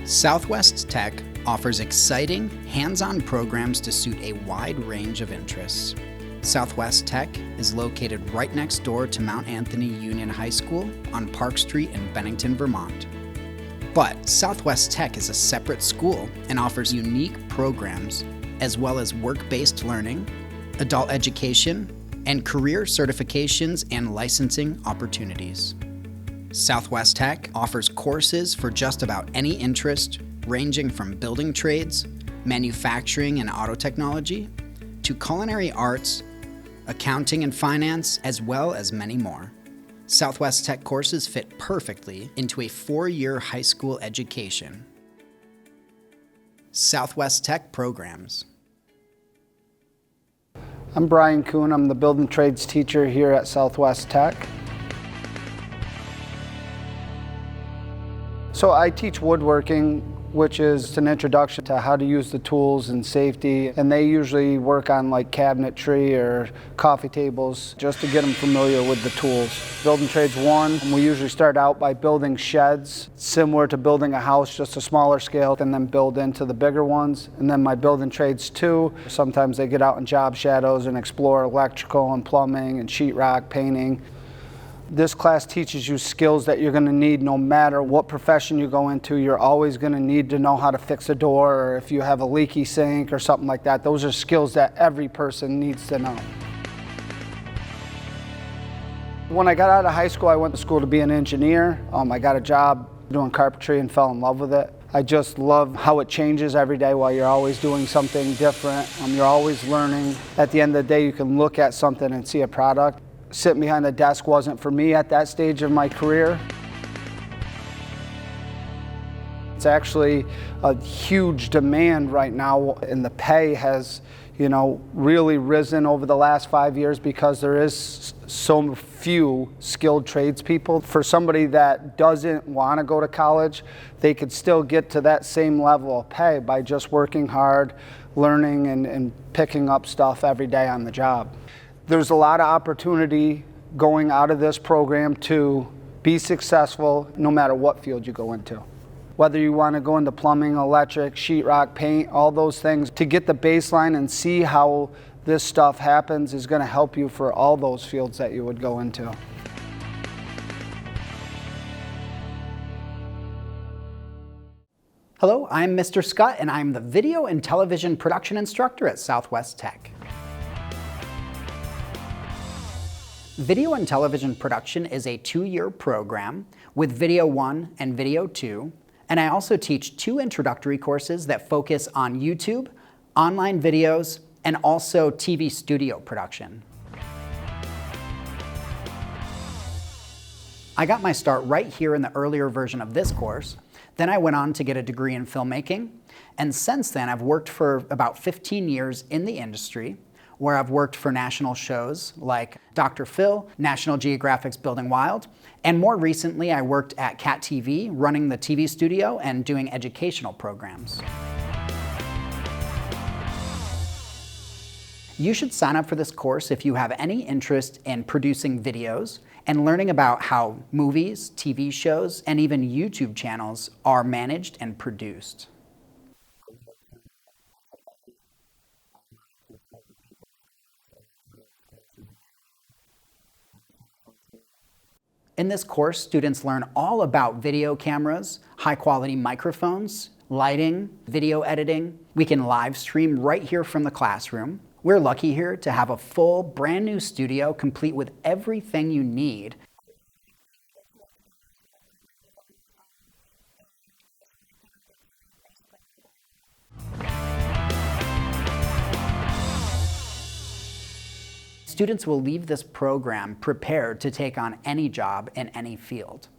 Southwest Tech offers exciting, hands-on programs to suit a wide range of interests. Southwest Tech is located right next door to Mount Anthony Union High School on Park Street in Bennington, Vermont. But Southwest Tech is a separate school and offers unique programs as well as work-based learning, adult education, and career certifications and licensing opportunities. Southwest Tech offers courses for just about any interest, ranging from building trades, manufacturing and auto technology, to culinary arts, accounting and finance, as well as many more. Southwest Tech courses fit perfectly into a 4-year high school education. Southwest Tech programs. I'm Brian Kuhn. I'm the building trades teacher here at Southwest Tech. So I teach woodworking, which is an introduction to how to use the tools and safety. And they usually work on like cabinetry or coffee tables just to get them familiar with the tools. Building Trades 1, we usually start out by building sheds, similar to building a house, just a smaller scale, and then build into the bigger ones. And then my Building Trades 2, sometimes they get out in job shadows and explore electrical and plumbing and sheetrock painting. This class teaches you skills that you're going to need no matter what profession you go into. You're always going to need to know how to fix a door, or if you have a leaky sink or something like that. Those are skills that every person needs to know. When I got out of high school, I went to school to be an engineer. I got a job doing carpentry and fell in love with it. I just love how it changes every day while you're always doing something different. You're always learning. At the end of the day, you can look at something and see a product. Sitting behind the desk wasn't for me at that stage of my career. It's actually a huge demand right now, and the pay has, really risen over the last 5 years because there is so few skilled tradespeople. For somebody that doesn't want to go to college, they could still get to that same level of pay by just working hard, learning and picking up stuff every day on the job. There's a lot of opportunity going out of this program to be successful no matter what field you go into. Whether you want to go into plumbing, electric, sheetrock, paint, all those things, to get the baseline and see how this stuff happens is going to help you for all those fields that you would go into. Hello, I'm Mr. Scott, and I'm the video and television production instructor at Southwest Tech. Video and television production is a 2-year program with Video 1 and Video 2, and I also teach 2 introductory courses that focus on YouTube, online videos, and also TV studio production. I got my start right here in the earlier version of this course. Then I went on to get a degree in filmmaking, and since then I've worked for about 15 years in the industry, where I've worked for national shows like Dr. Phil, National Geographic's Building Wild, and more recently I worked at Cat TV, running the TV studio and doing educational programs. You should sign up for this course if you have any interest in producing videos and learning about how movies, TV shows, and even YouTube channels are managed and produced. In this course, students learn all about video cameras, high-quality microphones, lighting, video editing. We can live stream right here from the classroom. We're lucky here to have a full, brand new studio complete with everything you need. Students will leave this program prepared to take on any job in any field.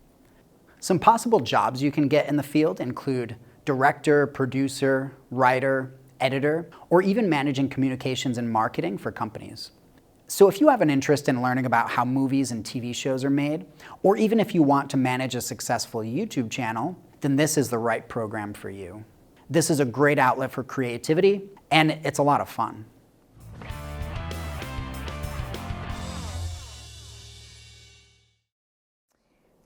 Some possible jobs you can get in the field include director, producer, writer, editor, or even managing communications and marketing for companies. So if you have an interest in learning about how movies and TV shows are made, or even if you want to manage a successful YouTube channel, then this is the right program for you. This is a great outlet for creativity, and it's a lot of fun.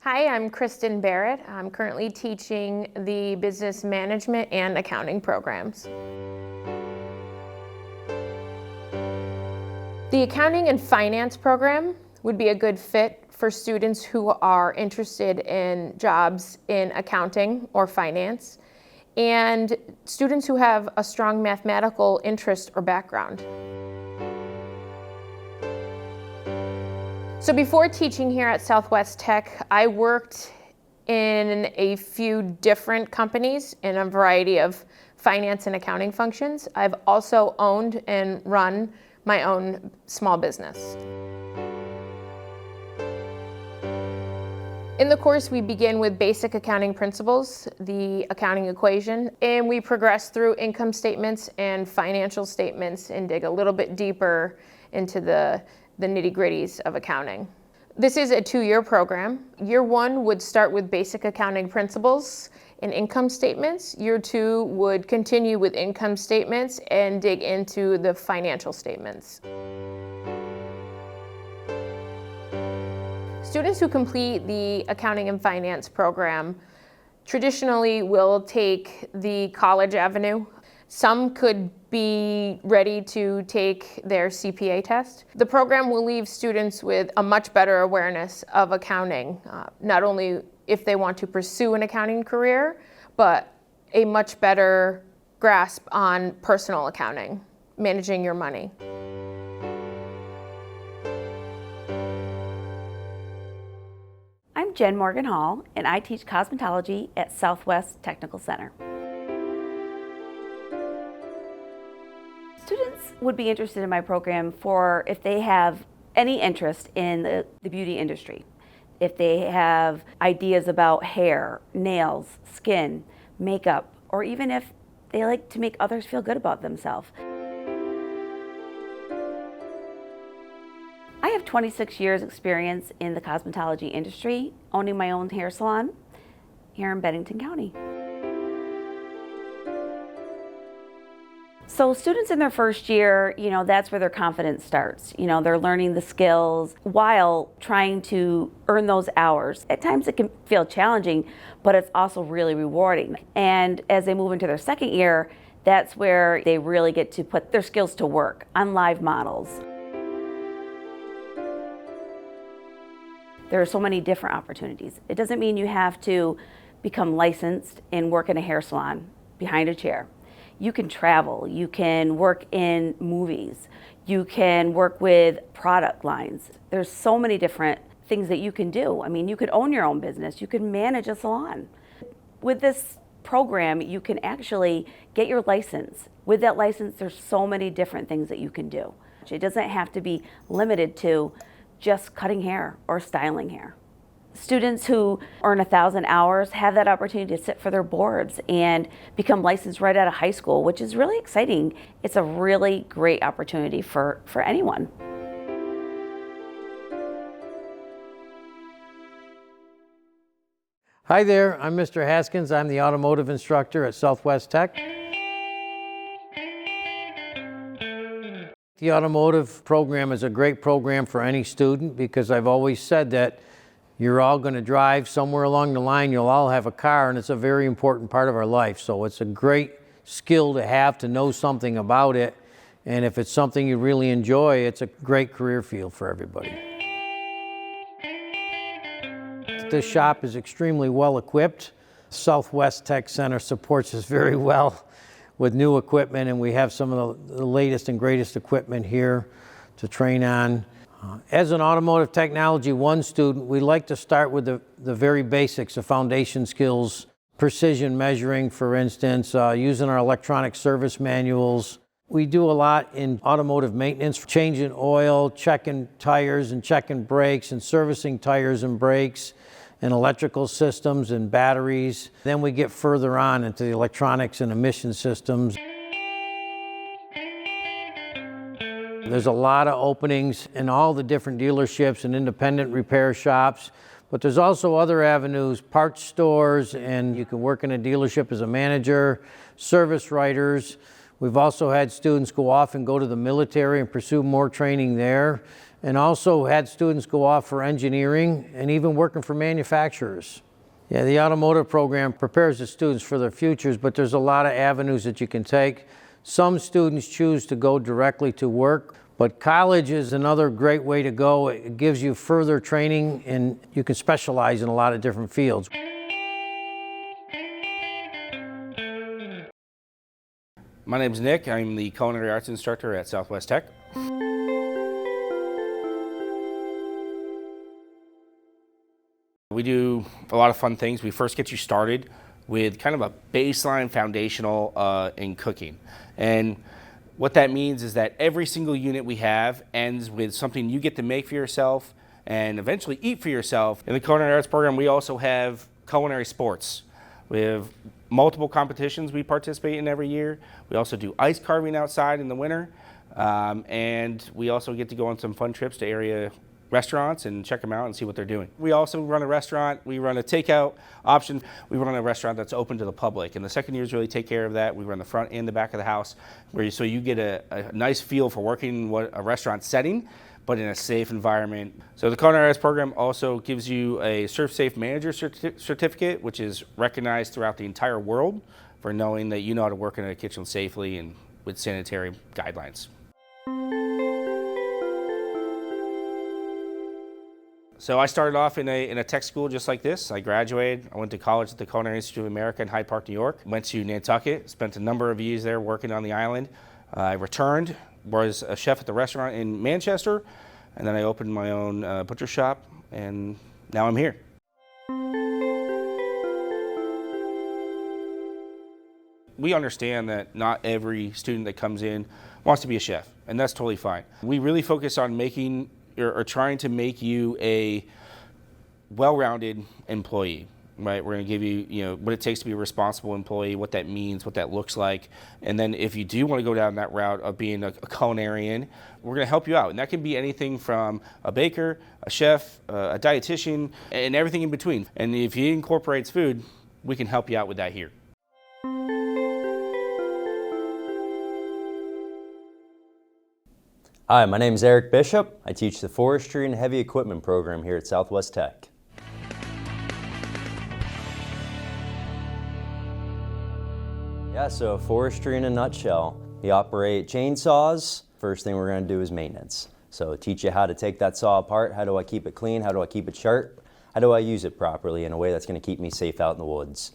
Hi, I'm Kristen Barrett. I'm currently teaching the business management and accounting programs. The accounting and finance program would be a good fit for students who are interested in jobs in accounting or finance, and students who have a strong mathematical interest or background. So before teaching here at Southwest Tech, I worked in a few different companies in a variety of finance and accounting functions. I've also owned and run my own small business. In the course, we begin with basic accounting principles, the accounting equation, and we progress through income statements and financial statements and dig a little bit deeper into the nitty-gritties of accounting. This is a 2-year program. Year 1 would start with basic accounting principles and income statements. Year 2 would continue with income statements and dig into the financial statements. Students who complete the accounting and finance program traditionally will take the college avenue. Some could be ready to take their CPA test. The program will leave students with a much better awareness of accounting, not only if they want to pursue an accounting career, but a much better grasp on personal accounting, managing your money. I'm Jen Morgan Hall, and I teach cosmetology at Southwest Technical Center. Students would be interested in my program for if they have any interest in the beauty industry, if they have ideas about hair, nails, skin, makeup, or even if they like to make others feel good about themselves. I have 26 years experience in the cosmetology industry, owning my own hair salon here in Bennington County. So students in their first year, that's where their confidence starts. They're learning the skills while trying to earn those hours. At times it can feel challenging, but it's also really rewarding. And as they move into their second year, that's where they really get to put their skills to work on live models. There are so many different opportunities. It doesn't mean you have to become licensed and work in a hair salon behind a chair. You can travel, you can work in movies, you can work with product lines. There's so many different things that you can do. I mean, you could own your own business, you can manage a salon. With this program, you can actually get your license. With that license, there's so many different things that you can do. It doesn't have to be limited to just cutting hair or styling hair. Students who earn 1,000 hours have that opportunity to sit for their boards and become licensed right out of high school, which is really exciting. It's a really great opportunity for anyone. Hi there, I'm Mr. Haskins. I'm the automotive instructor at Southwest Tech. The automotive program is a great program for any student because I've always said that you're all going to drive somewhere along the line, you'll all have a car, and it's a very important part of our life. So it's a great skill to have, to know something about it. And if it's something you really enjoy, it's a great career field for everybody. This shop is extremely well equipped. Southwest Tech Center supports us very well with new equipment, and we have some of the latest and greatest equipment here to train on. As an Automotive Technology 1 student, we like to start with the very basics, the foundation skills, precision measuring, for instance, using our electronic service manuals. We do a lot in automotive maintenance, changing oil, checking tires and checking brakes, and servicing tires and brakes, and electrical systems and batteries. Then we get further on into the electronics and emission systems. There's a lot of openings in all the different dealerships and independent repair shops, but there's also other avenues, parts stores, and you can work in a dealership as a manager, service writers. We've also had students go off and go to the military and pursue more training there, and also had students go off for engineering and even working for manufacturers. Yeah, the automotive program prepares the students for their futures, but there's a lot of avenues that you can take. Some students choose to go directly to work, but college is another great way to go. It gives you further training and you can specialize in a lot of different fields. My name's Nick. I'm the culinary arts instructor at Southwest Tech. We do a lot of fun things. We first get you started with kind of a baseline foundational in cooking. And what that means is that every single unit we have ends with something you get to make for yourself and eventually eat for yourself. In the culinary arts program, we also have culinary sports. We have multiple competitions we participate in every year. We also do ice carving outside in the winter. And we also get to go on some fun trips to area restaurants and check them out and see what they're doing. We also run a restaurant. We run a takeout option. We run a restaurant that's open to the public. And the second years really take care of that. We run the front and the back of the house, so you get a nice feel for working in a restaurant setting, but in a safe environment. So the culinary arts program also gives you a Serve Safe Manager certificate, which is recognized throughout the entire world for knowing that you know how to work in a kitchen safely and with sanitary guidelines. So I started off in a tech school just like this. I graduated. I went to college at the Culinary Institute of America in Hyde Park, New York. Went to Nantucket, spent a number of years there working on the island. I returned, was a chef at the restaurant in Manchester, and then I opened my own butcher shop, and now I'm here. We understand that not every student that comes in wants to be a chef, and that's totally fine. We really focus on making or trying to make you a well-rounded employee, right? We're going to give you, what it takes to be a responsible employee, what that means, what that looks like. And then if you do want to go down that route of being a culinarian, we're going to help you out. And that can be anything from a baker, a chef, a dietitian, and everything in between. And if he incorporates food, we can help you out with that here. Hi, my name is Eric Bishop. I teach the Forestry and Heavy Equipment program here at Southwest Tech. Yeah, so forestry in a nutshell. We operate chainsaws. First thing we're going to do is maintenance. So teach you how to take that saw apart. How do I keep it clean? How do I keep it sharp? How do I use it properly in a way that's going to keep me safe out in the woods?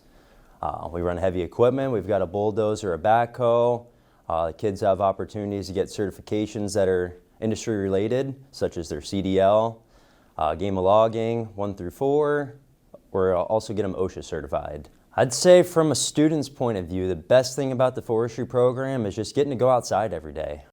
We run heavy equipment. We've got a bulldozer, a backhoe. The kids have opportunities to get certifications that are industry related, such as their CDL, game of logging, 1 through 4, or also get them OSHA certified. I'd say from a student's point of view, the best thing about the forestry program is just getting to go outside every day.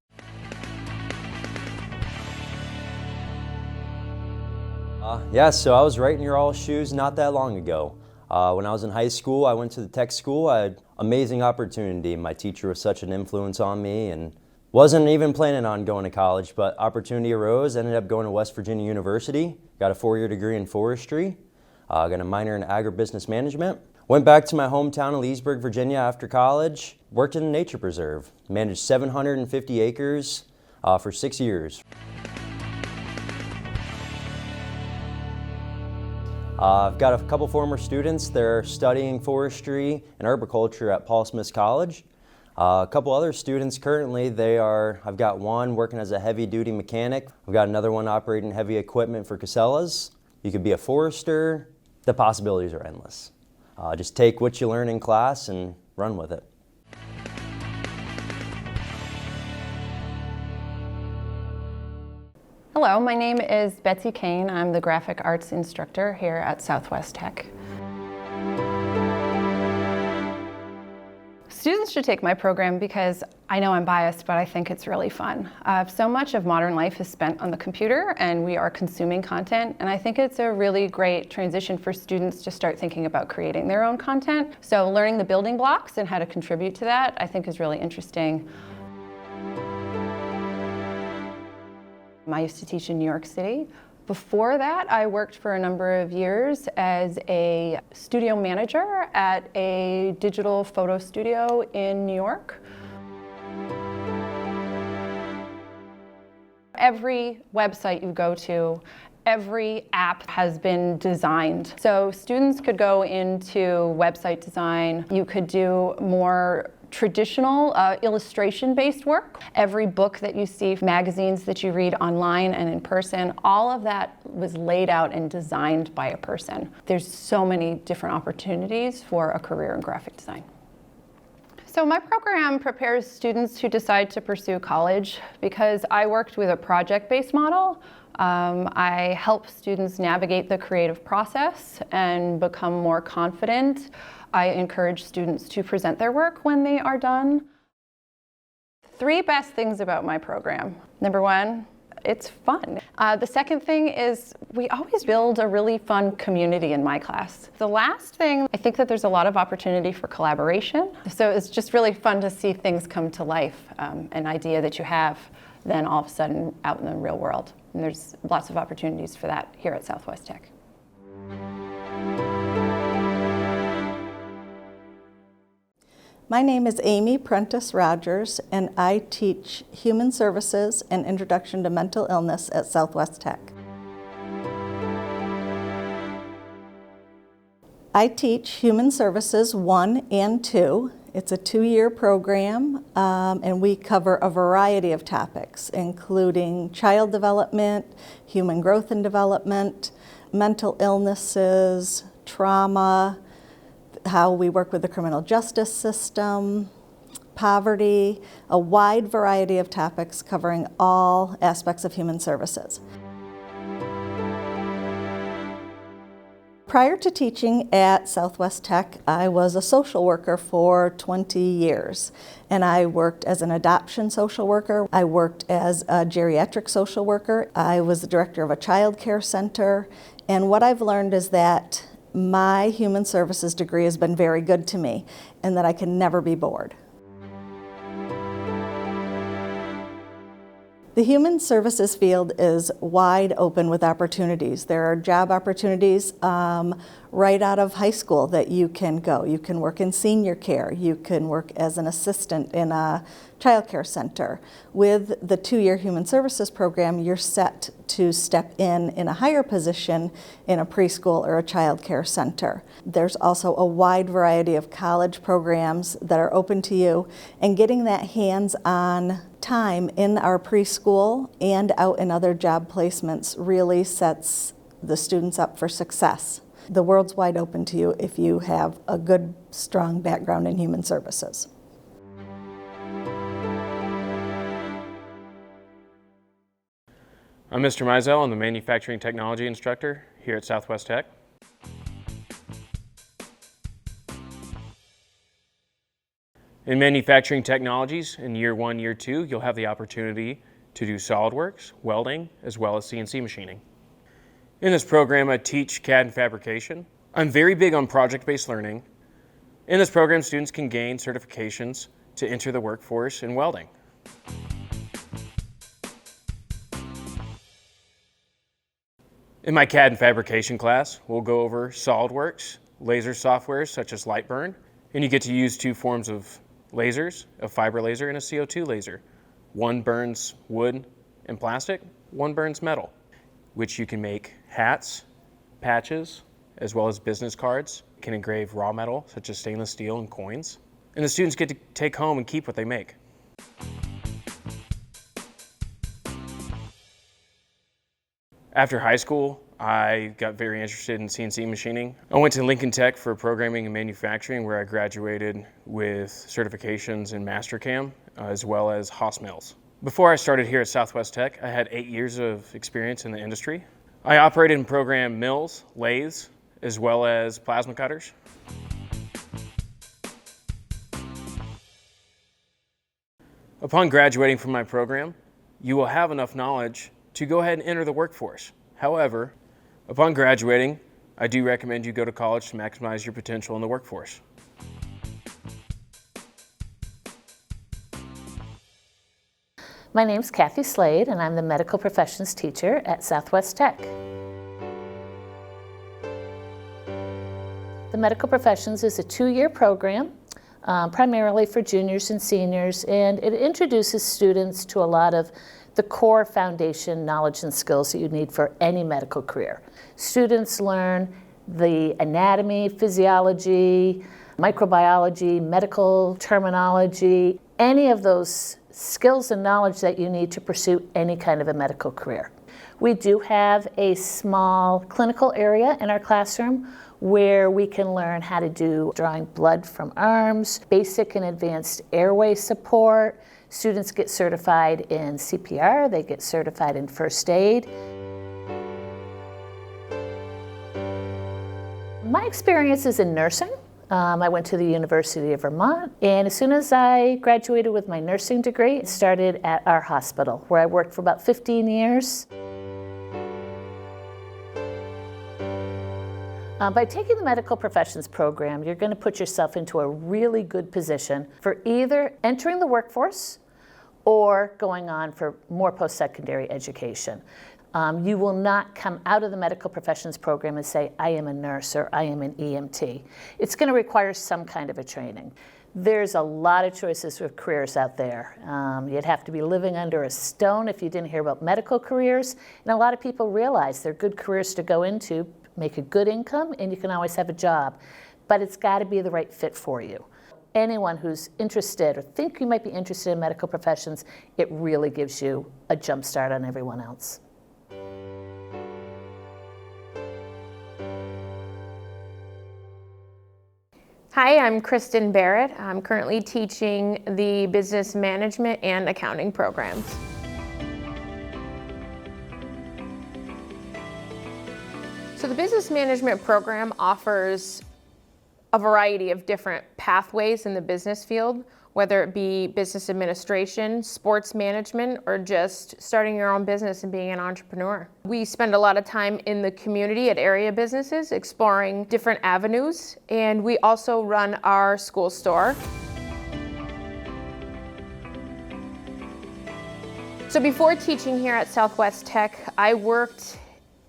Yeah, so I was right in your all's shoes not that long ago. When I was in high school, I went to the tech school. I had an amazing opportunity. My teacher was such an influence on me and wasn't even planning on going to college, but opportunity arose. Ended up going to West Virginia University. Got a 4-year degree in forestry. Got a minor in agribusiness management. Went back to my hometown of Leesburg, Virginia after college. Worked in the nature preserve. Managed 750 acres for 6 years. I've got a couple former students. They're studying forestry and arboriculture at Paul Smith College. A couple other students currently, I've got one working as a heavy-duty mechanic. I've got another one operating heavy equipment for Casellas. You could be a forester. The possibilities are endless. Just take what you learn in class and run with it. Hello, my name is Betsy Kane. I'm the graphic arts instructor here at Southwest Tech. Students should take my program because I know I'm biased, but I think it's really fun. So much of modern life is spent on the computer and we are consuming content, and I think it's a really great transition for students to start thinking about creating their own content. So learning the building blocks and how to contribute to that I think is really interesting. I used to teach in New York City. Before that, I worked for a number of years as a studio manager at a digital photo studio in New York. Every website you go to, every app has been designed. So students could go into website design. You could do more traditional illustration-based work. Every book that you see, magazines that you read online and in person, all of that was laid out and designed by a person. There's so many different opportunities for a career in graphic design. So my program prepares students who decide to pursue college because I worked with a project-based model. I help students navigate the creative process and become more confident. I encourage students to present their work when they are done. 3 best things about my program. Number 1, it's fun. The second thing is we always build a really fun community in my class. The last thing, I think that there's a lot of opportunity for collaboration. So it's just really fun to see things come to life, an idea that you have, then all of a sudden out in the real world. And there's lots of opportunities for that here at Southwest Tech. My name is Amy Prentice Rogers, and I teach Human Services and Introduction to Mental Illness at Southwest Tech. I teach Human Services 1 and 2. It's a 2-year program, and we cover a variety of topics, including child development, human growth and development, mental illnesses, trauma, how we work with the criminal justice system, poverty, a wide variety of topics covering all aspects of human services. Prior to teaching at Southwest Tech, I was a social worker for 20 years. And I worked as an adoption social worker. I worked as a geriatric social worker. I was the director of a child care center. And what I've learned is that my human services degree has been very good to me and that I can never be bored. The human services field is wide open with opportunities. There are job opportunities right out of high school that you can go. You can work in senior care. You can work as an assistant in a child care center. With the 2-year human services program, you're set to step in a higher position in a preschool or a child care center. There's also a wide variety of college programs that are open to you, and getting that hands-on time in our preschool and out in other job placements really sets the students up for success. The world's wide open to you if you have a good, strong background in human services. I'm Mr. Mizell. I'm the manufacturing technology instructor here at Southwest Tech. In manufacturing technologies, in year 1, year 2, you'll have the opportunity to do SolidWorks, welding, as well as CNC machining. In this program, I teach CAD and fabrication. I'm very big on project-based learning. In this program, students can gain certifications to enter the workforce in welding. In my CAD and fabrication class, we'll go over SolidWorks, laser software such as Lightburn, and you get to use 2 forms of lasers, a fiber laser and a CO2 laser. One burns wood and plastic, one burns metal, which you can make hats, patches, as well as business cards. You can engrave raw metal, such as stainless steel and coins. And the students get to take home and keep what they make. After high school, I got very interested in CNC machining. I went to Lincoln Tech for programming and manufacturing, where I graduated with certifications in Mastercam, as well as Haas Mills. Before I started here at Southwest Tech, I had 8 years of experience in the industry. I operated and programmed mills, lathes, as well as plasma cutters. Upon graduating from my program, you will have enough knowledge to go ahead and enter the workforce. However, upon graduating, I do recommend you go to college to maximize your potential in the workforce. My name's Kathy Slade, and I'm the medical professions teacher at Southwest Tech. The medical professions is a 2-year program, primarily for juniors and seniors, and it introduces students to a lot of the core foundation knowledge and skills that you need for any medical career. Students learn the anatomy, physiology, microbiology, medical terminology, any of those skills and knowledge that you need to pursue any kind of a medical career. We do have a small clinical area in our classroom where we can learn how to do drawing blood from arms, basic and advanced airway support. Students get certified in CPR, they get certified in first aid. My experience is in nursing. I went to the University of Vermont, and as soon as I graduated with my nursing degree, I started at our hospital, where I worked for about 15 years. By taking the medical professions program, you're going to put yourself into a really good position for either entering the workforce or going on for more post-secondary education. You will not come out of the medical professions program and say, I am a nurse or I am an EMT. It's going to require some kind of a training. There's a lot of choices for careers out there. You'd have to be living under a stone if you didn't hear about medical careers. And a lot of people realize they're good careers to go into, make a good income, and you can always have a job. But it's got to be the right fit for you. Anyone who's interested or think you might be interested in medical professions, it really gives you a jump start on everyone else. Hi, I'm Kristen Barrett. I'm currently teaching the business management and accounting programs. So the business management program offers a variety of different pathways in the business field, whether it be business administration, sports management, or just starting your own business and being an entrepreneur. We spend a lot of time in the community at area businesses exploring different avenues, and we also run our school store. So before teaching here at Southwest Tech, I worked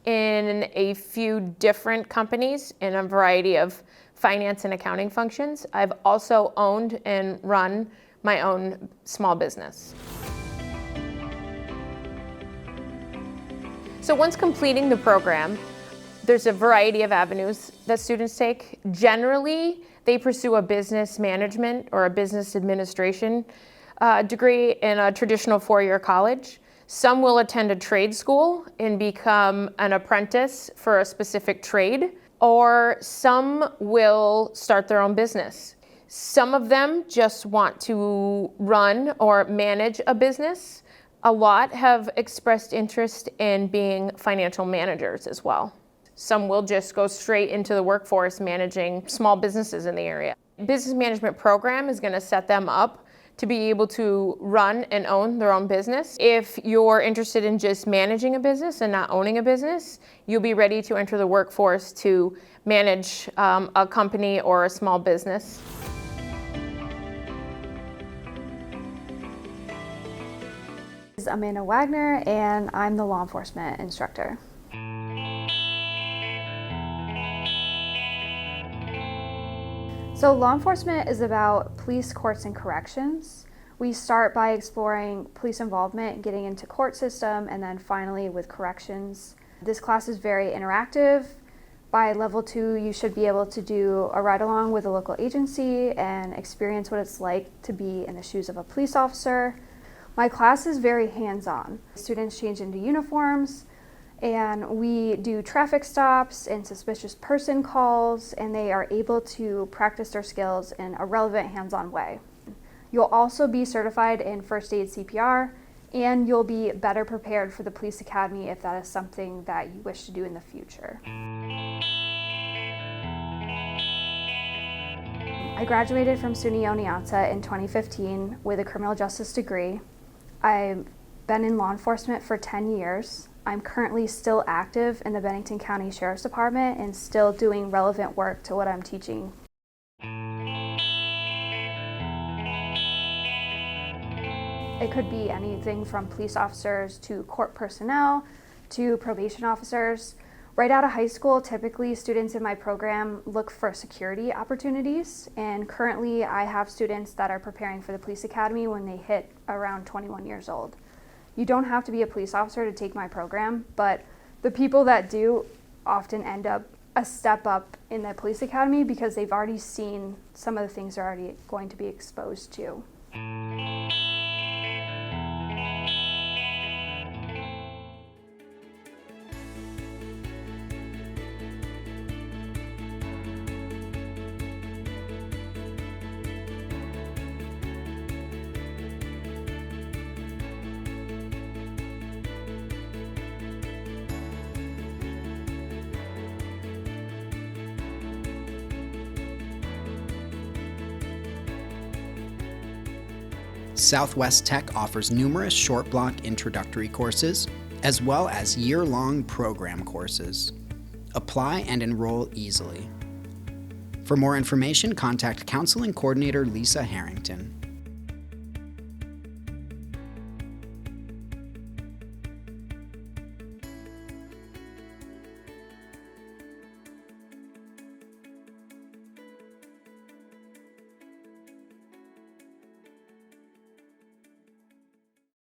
in a few different companies in a variety of finance and accounting functions. I've also owned and run my own small business. So once completing the program, there's a variety of avenues that students take. Generally, they pursue a business management or a business administration degree in a traditional four-year college. Some will attend a trade school and become an apprentice for a specific trade, or some will start their own business. Some of them just want to run or manage a business. A lot have expressed interest in being financial managers as well. Some will just go straight into the workforce managing small businesses in the area. Business management program is going to set them up to be able to run and own their own business. If you're interested in just managing a business and not owning a business, you'll be ready to enter the workforce to manage a company or a small business. I'm Amanda Wagner, and I'm the law enforcement instructor. So law enforcement is about police, courts, and corrections. We start by exploring police involvement, getting into court system, and then finally with corrections. This class is very interactive. By level 2, you should be able to do a ride-along with a local agency and experience what it's like to be in the shoes of a police officer. My class is very hands-on. Students change into uniforms, and we do traffic stops and suspicious person calls, and they are able to practice their skills in a relevant, hands-on way. You'll also be certified in first aid CPR, and you'll be better prepared for the police academy if that is something that you wish to do in the future. I graduated from SUNY Oneonta in 2015 with a criminal justice degree. I've been in law enforcement for 10 years. I'm currently still active in the Bennington County Sheriff's Department and still doing relevant work to what I'm teaching. It could be anything from police officers to court personnel to probation officers. Right out of high school, typically students in my program look for security opportunities, and currently I have students that are preparing for the police academy when they hit around 21 years old. You don't have to be a police officer to take my program, but the people that do often end up a step up in the police academy because they've already seen some of the things they're already going to be exposed to. Southwest Tech offers numerous short block introductory courses, as well as year-long program courses. Apply and enroll easily. For more information, contact Counseling Coordinator Lisa Harrington.